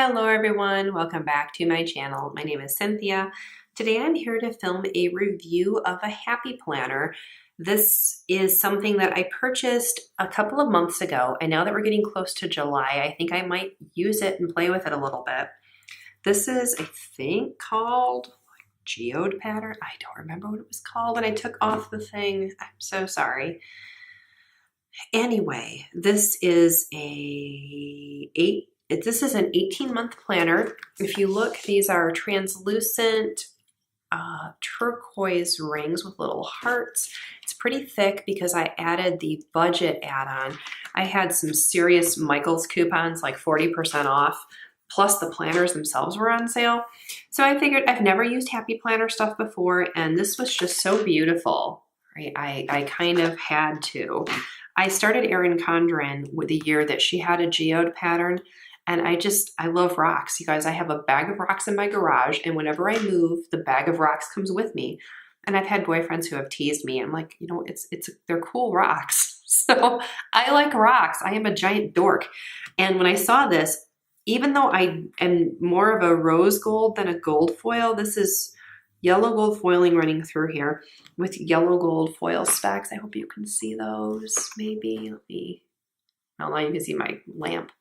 Hello everyone, welcome back to my channel. My name is Cynthia. Today I'm here to film a review of a happy planner. This is something that I purchased a couple of months ago, and now that we're getting close to July, I think I might use it and play with it a little bit. This is, I think, called Geode Pattern. I don't remember what it was called, and I took off the thing. I'm so sorry. Anyway, this is an 18-month planner. If you look, these are translucent turquoise rings with little hearts. It's pretty thick because I added the budget add-on. I had some serious Michaels coupons, like 40% off, plus the planners themselves were on sale. So I figured I've never used Happy Planner stuff before, and this was just so beautiful, right? I kind of had to. I started Erin Condren with the year that she had a geode pattern, and I love rocks. You guys, I have a bag of rocks in my garage, and whenever I move, the bag of rocks comes with me. And I've had boyfriends who have teased me. I'm like, you know, they're cool rocks. So I like rocks. I am a giant dork. And when I saw this, even though I am more of a rose gold than a gold foil, this is yellow gold foiling running through here with yellow gold foil stacks. I hope you can see those. Maybe well, now you can see my lamp.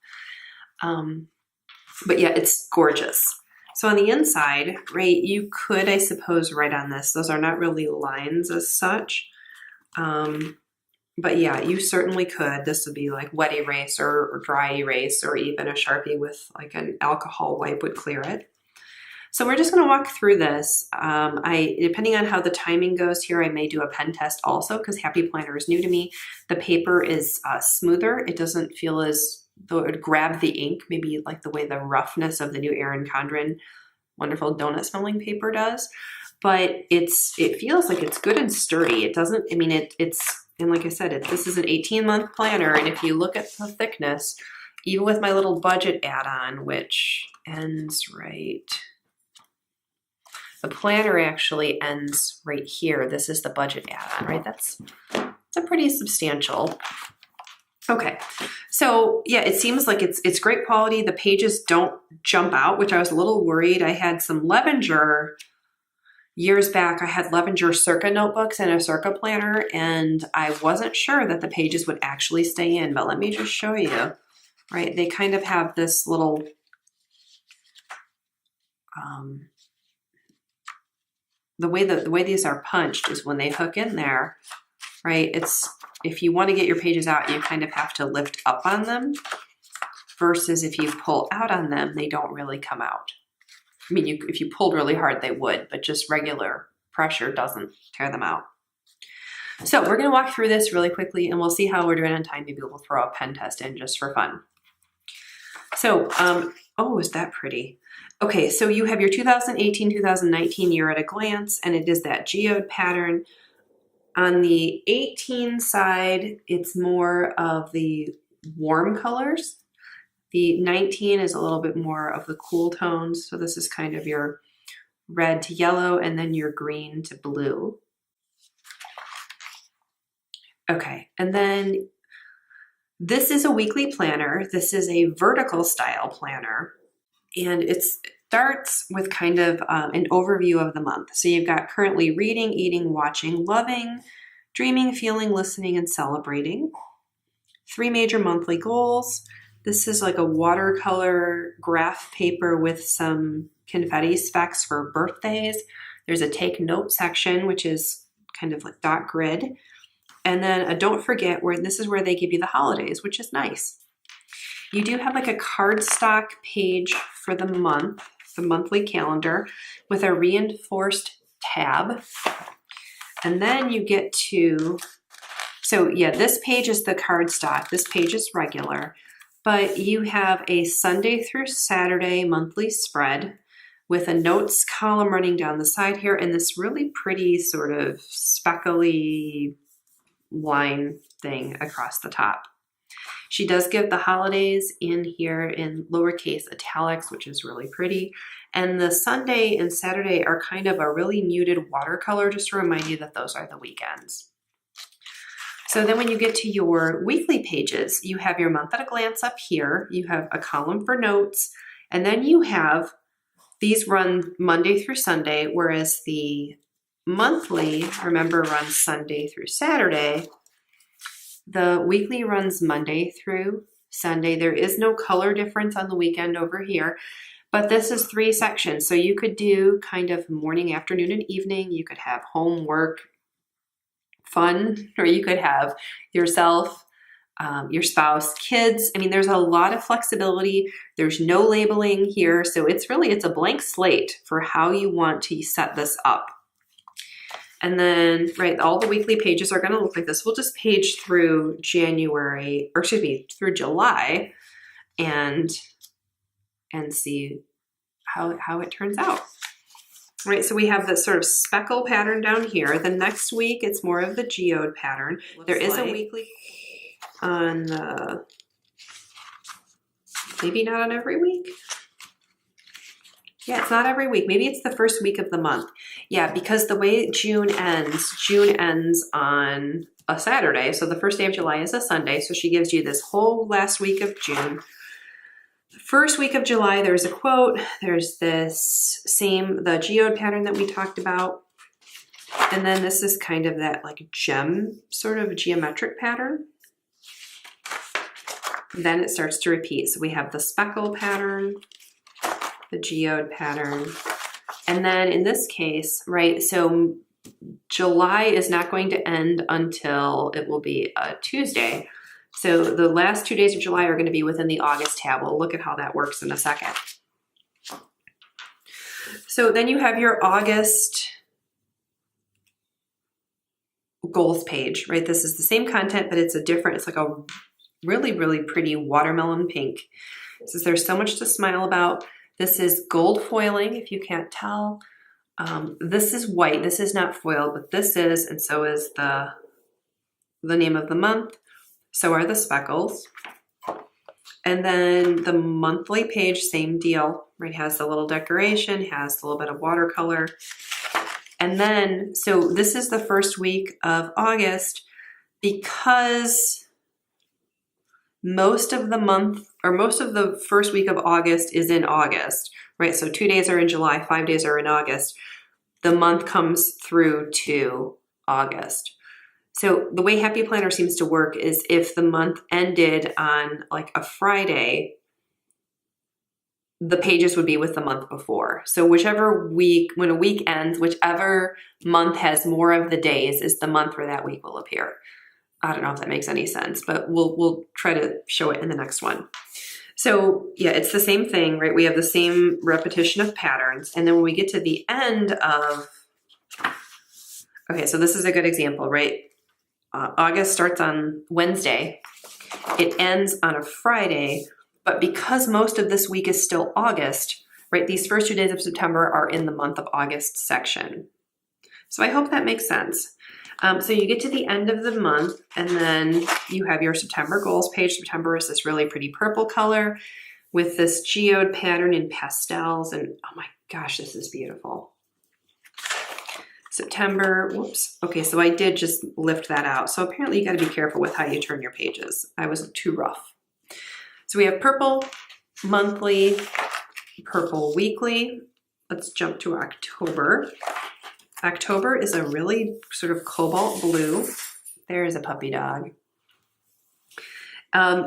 But yeah, it's gorgeous. So on the inside, right, you could, I suppose, write on this. Those are not really lines as such. But yeah, you certainly could. This would be like wet erase or dry erase, or even a Sharpie with like an alcohol wipe would clear it. So we're just going to walk through this. Depending on how the timing goes here, I may do a pen test also because Happy Planner is new to me. The paper is smoother. It doesn't feel as though it would grab the ink, maybe like the way the roughness of the new Erin Condren wonderful donut smelling paper does. But it feels like it's good and sturdy. It doesn't, I mean, and like I said, this is an 18-month planner. And if you look at the thickness, even with my little budget add-on, which ends right, the planner actually ends right here. This is the budget add-on, right? That's a pretty substantial. Okay, so yeah, it seems like it's great quality. The pages don't jump out, which I was a little worried. I had some Levenger years back. I had Levenger Circa notebooks and a Circa planner, and I wasn't sure that the pages would actually stay in, but let me just show you, right? They kind of have this little, the way these are punched is when they hook in there, right? If you want to get your pages out, you kind of have to lift up on them, versus if you pull out on them, they don't really come out. I mean, if you pulled really hard, they would, but just regular pressure doesn't tear them out. So we're going to walk through this really quickly, and we'll see how we're doing on time. Maybe we'll throw a pen test in just for fun. So, oh, is that pretty? Okay, so you have your 2018-2019 year at a glance, and it is that geode pattern. On the 18 side, it's more of the warm colors. The 19 is a little bit more of the cool tones. So this is kind of your red to yellow, and then your green to blue. Okay, and then this is a weekly planner. This is a vertical style planner, and it starts with kind of an overview of the month. So you've got currently reading, eating, watching, loving, dreaming, feeling, listening, and celebrating. 3 major monthly goals. This is like a watercolor graph paper with some confetti specks for birthdays. There's a take note section, which is kind of like dot grid. And then a don't forget, where this is where they give you the holidays, which is nice. You do have like a cardstock page for the month, the monthly calendar, with a reinforced tab. And then you get to, so yeah, this page is the cardstock. This page is regular, but you have a Sunday through Saturday monthly spread with a notes column running down the side here, and this really pretty sort of speckly line thing across the top. She does give the holidays in here in lowercase italics, which is really pretty. And the Sunday and Saturday are kind of a really muted watercolor, just to remind you that those are the weekends. So then when you get to your weekly pages, you have your month at a glance up here. You have a column for notes, And then you have, these run Monday through Sunday, whereas the monthly, remember, runs Sunday through Saturday. The weekly runs Monday through Sunday. There is no color difference on the weekend over here, but this is 3 sections. So you could do kind of morning, afternoon, and evening. You could have homework, fun, or you could have yourself, your spouse, kids. I mean, there's a lot of flexibility. There's no labeling here. So it's a blank slate for how you want to set this up. And then, right, all the weekly pages are going to look like this. We'll just page through through July and see how it turns out. Right, so we have this sort of speckle pattern down here. The next week, it's more of the geode pattern. There is a weekly on maybe not on every week. Yeah, it's not every week. Maybe it's the first week of the month. Yeah, because the way June ends on a Saturday. So the first day of July is a Sunday. So she gives you this whole last week of June. The first week of July, there's a quote. There's the geode pattern that we talked about. And then this is kind of that like gem sort of geometric pattern. Then it starts to repeat. So we have the speckle pattern, the geode pattern. And then in this case, right, so July is not going to end until it will be a Tuesday. So the last 2 days of July are going to be within the August tab. We'll look at how that works in a second. So then you have your August goals page, right? This is the same content, but it's like a really, really pretty watermelon pink. It says there's so much to smile about. This is gold foiling, if you can't tell. This is white. This is not foiled, but this is, and so is the name of the month. So are the speckles. And then the monthly page, same deal, right? Has the little decoration, has a little bit of watercolor. And then, so this is the first week of August because most of the first week of August is in August, right? So 2 days are in July, 5 days are in August. The month comes through to August. So the way Happy Planner seems to work is if the month ended on like a Friday, the pages would be with the month before. So whichever week, when a week ends, whichever month has more of the days is the month where that week will appear. I don't know if that makes any sense, but we'll try to show it in the next one. So yeah, it's the same thing, right? We have the same repetition of patterns. And then when we get to the end of, okay, so this is a good example, right? August starts on Wednesday. It ends on a Friday, but because most of this week is still August, right? These first 2 days of September are in the month of August section. So I hope that makes sense. So you get to the end of the month and then you have your September goals page. September is this really pretty purple color with this geode pattern in pastels. And oh my gosh, this is beautiful. September, whoops. Okay, so I did just lift that out. So apparently you got to be careful with how you turn your pages. I was too rough. So we have purple monthly, purple weekly. Let's jump to October. October is a really sort of cobalt blue. There's a puppy dog.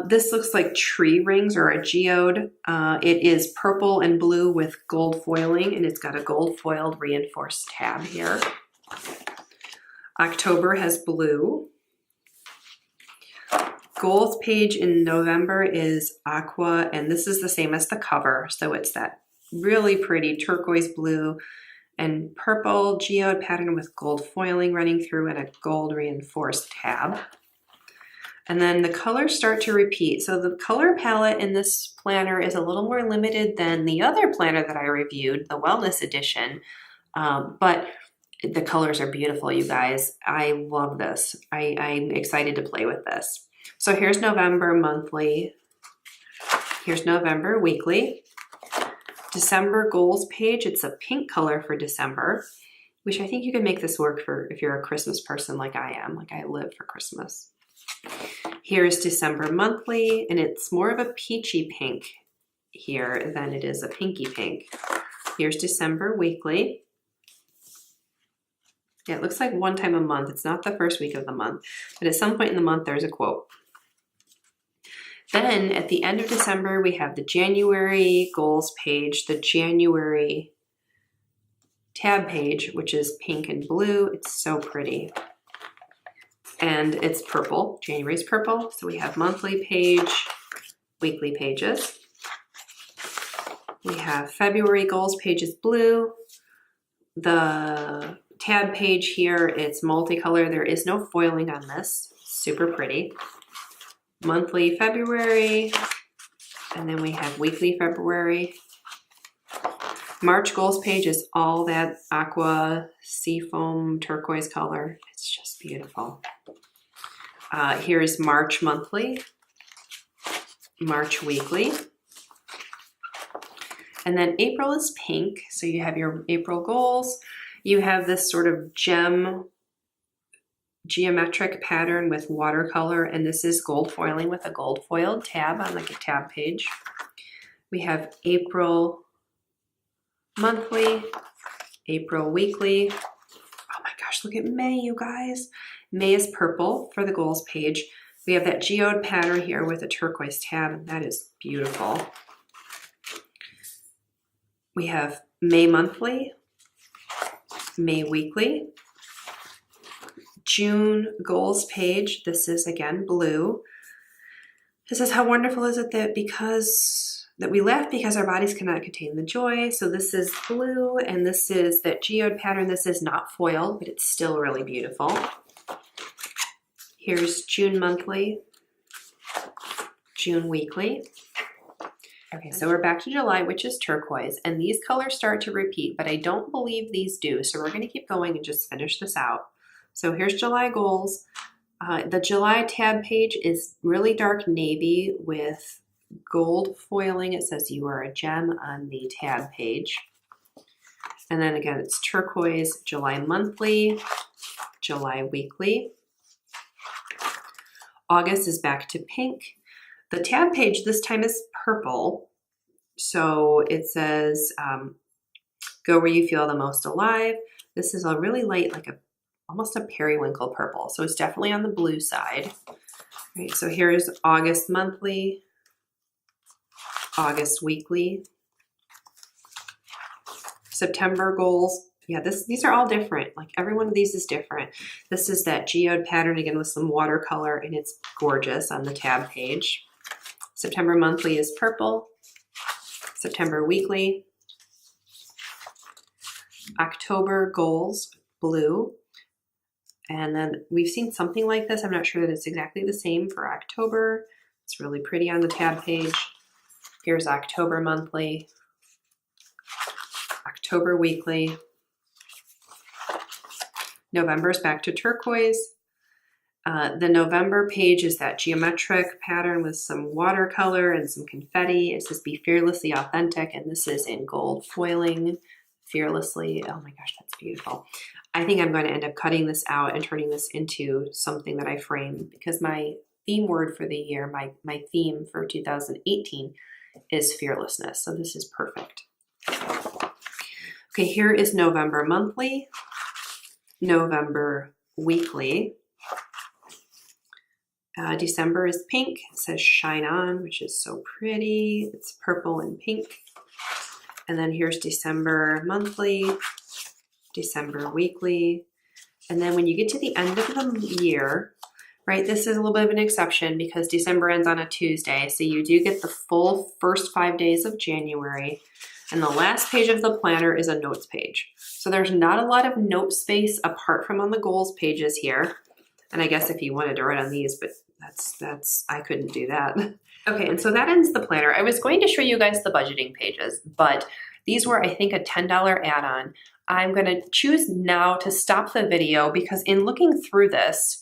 This looks like tree rings or a geode. It is purple and blue with gold foiling, and it's got a gold foiled reinforced tab here. October has blue. Goals page in November is aqua, and this is the same as the cover. So it's that really pretty turquoise blue and purple geode pattern with gold foiling running through and a gold reinforced tab. And then the colors start to repeat. So the color palette in this planner is a little more limited than the other planner that I reviewed, the Wellness Edition. But the colors are beautiful, you guys. I love this. I'm excited to play with this. So here's November monthly. Here's November weekly. December goals page. It's a pink color for December, which I think you can make this work for if you're a Christmas person like I am. Like I live for Christmas. Here's December monthly, and it's more of a peachy pink here than it is a pinky pink. Here's December weekly. Yeah, it looks like one time a month. It's not the first week of the month, but at some point in the month, there's a quote. Then at the end of December, we have the January goals page, the January tab page, which is pink and blue. It's so pretty. And it's purple. January's purple. So we have monthly page, weekly pages. We have February goals page is blue. The tab page here, it's multicolor. There is no foiling on this. Super pretty. Monthly February, and then we have weekly February. March goals page is all that aqua seafoam turquoise color. It's just beautiful. Here's March monthly, March weekly. And then April is pink. So you have your April goals. You have this sort of geometric pattern with watercolor, and this is gold foiling with a gold foiled tab on like a tab page. We have April monthly, April weekly. Oh my gosh, look at May, you guys. May is purple for the goals page. We have that geode pattern here with a turquoise tab, and that is beautiful. We have May monthly, May weekly, June goals page. This is again blue. This is how wonderful is it that we laugh because our bodies cannot contain the joy. So this is blue, and this is that geode pattern. This is not foil, but it's still really beautiful. Here's June monthly, June weekly. Okay, so we're back to July, which is turquoise, and these colors start to repeat, but I don't believe these do. So we're going to keep going and just finish this out. So here's July goals. The July tab page is really dark navy with gold foiling. It says you are a gem on the tab page. And then again, it's turquoise, July monthly, July weekly. August is back to pink. The tab page this time is purple. So it says, go where you feel the most alive. This is a really light, like almost a periwinkle purple. So it's definitely on the blue side. All right, so here's August monthly, August weekly, September goals. Yeah, these are all different. Like every one of these is different. This is that geode pattern again with some watercolor, and it's gorgeous on the tab page. September monthly is purple. September weekly. October goals, blue. And then we've seen something like this. I'm not sure that it's exactly the same for October. It's really pretty on the tab page. Here's October monthly, October weekly. November's back to turquoise. The November page is that geometric pattern with some watercolor and some confetti. It says be fearlessly authentic, and this is in gold foiling, fearlessly. Oh my gosh, that's beautiful. I think I'm going to end up cutting this out and turning this into something that I frame, because my theme word for the year, my theme for 2018 is fearlessness. So this is perfect. Okay, here is November monthly, November weekly. December is pink. It says shine on, which is so pretty. It's purple and pink. And then here's December monthly, December weekly. And then when you get to the end of the year, right, this is a little bit of an exception because December ends on a Tuesday. So you do get the full first 5 days of January. And the last page of the planner is a notes page. So there's not a lot of note space apart from on the goals pages here. And I guess if you wanted to write on these, but I couldn't do that. Okay, and so that ends the planner. I was going to show you guys the budgeting pages, but these were, I think, a $10 add-on. I'm gonna choose now to stop the video because in looking through this,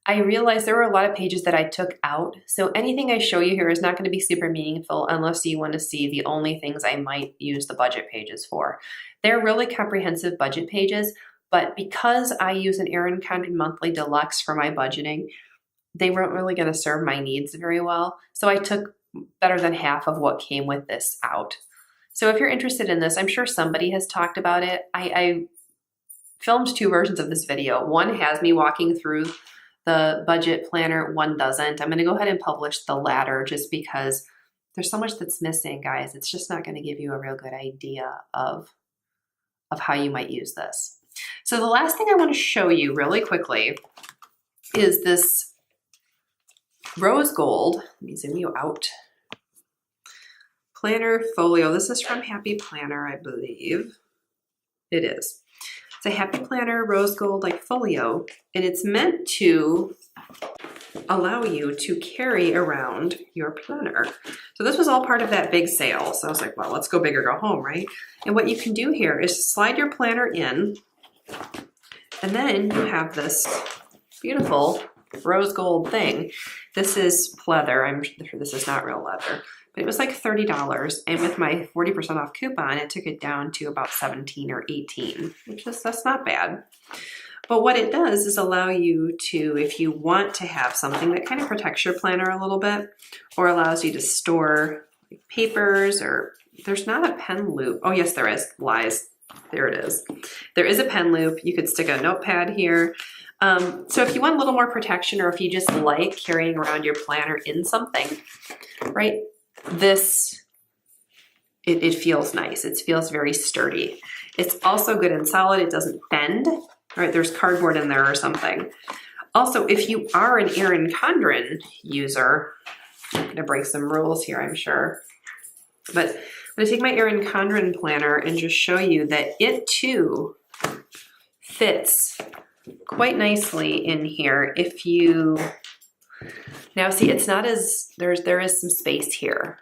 I realized there were a lot of pages that I took out. So anything I show you here is not gonna be super meaningful unless you wanna see the only things I might use the budget pages for. They're really comprehensive budget pages, but because I use an Erin Condren Monthly Deluxe for my budgeting, they weren't really gonna serve my needs very well. So I took better than half of what came with this out. So if you're interested in this, I'm sure somebody has talked about it. I filmed 2 versions of this video. One has me walking through the budget planner, one doesn't. I'm gonna go ahead and publish the latter just because there's so much that's missing, guys. It's just not gonna give you a real good idea of how you might use this. So the last thing I wanna show you really quickly is this rose gold. Let me zoom you out. Planner folio. This is from Happy Planner, I believe. It is. It's a Happy Planner rose gold like folio, and it's meant to allow you to carry around your planner. So this was all part of that big sale. So I was like, well, let's go big or go home, right? And what you can do here is slide your planner in, and then you have this beautiful rose gold thing. This is pleather. I'm sure this is not real leather. It was like $30, and with my 40% off coupon, it took it down to about 17 or 18, which is, that's not bad. But what it does is allow you to, if you want to have something that kind of protects your planner a little bit, or allows you to store papers, or there's not a pen loop. Oh yes, there is. Lies. There it is. There is a pen loop. You could stick a notepad here. So if you want a little more protection, or if you just like carrying around your planner in something, right? This, it feels nice. It feels very sturdy. It's also good and solid. It doesn't bend, right? There's cardboard in there or something. Also, if you are an Erin Condren user, I'm gonna break some rules here, I'm sure. But I'm gonna take my Erin Condren planner and just show you that it too fits quite nicely in here. If you, now see, it's not as, there is some space here.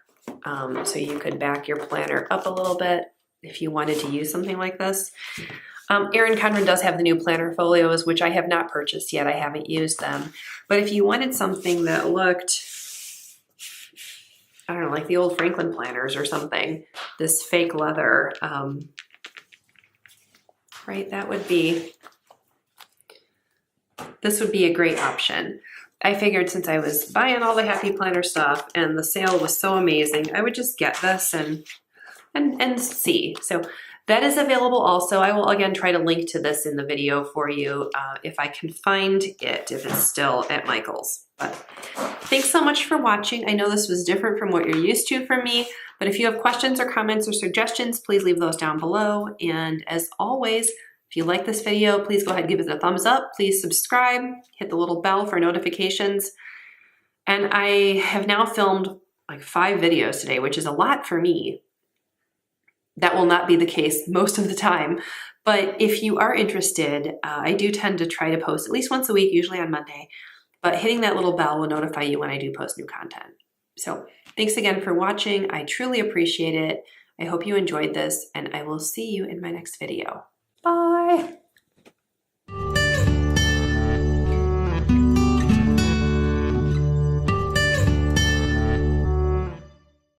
So you could back your planner up a little bit if you wanted to use something like this. Erin Condren does have the new planner folios, which I have not purchased yet. I haven't used them. But if you wanted something that looked, I don't know, like the old Franklin planners or something, this fake leather, right, that would be, this would be a great option. I figured since I was buying all the Happy Planner stuff and the sale was so amazing, I would just get this and see. So that is available also. I will again try to link to this in the video for you if I can find it, if it's still at Michael's. But thanks so much for watching. I know this was different from what you're used to from me, but if you have questions or comments or suggestions, please leave those down below. And as always, if you like this video, please go ahead and give it a thumbs up. Please subscribe, hit the little bell for notifications. And I have now filmed like 5 videos today, which is a lot for me. That will not be the case most of the time. But if you are interested, I do tend to try to post at least once a week, usually on Monday. But hitting that little bell will notify you when I do post new content. So thanks again for watching. I truly appreciate it. I hope you enjoyed this, and I will see you in my next video. Bye.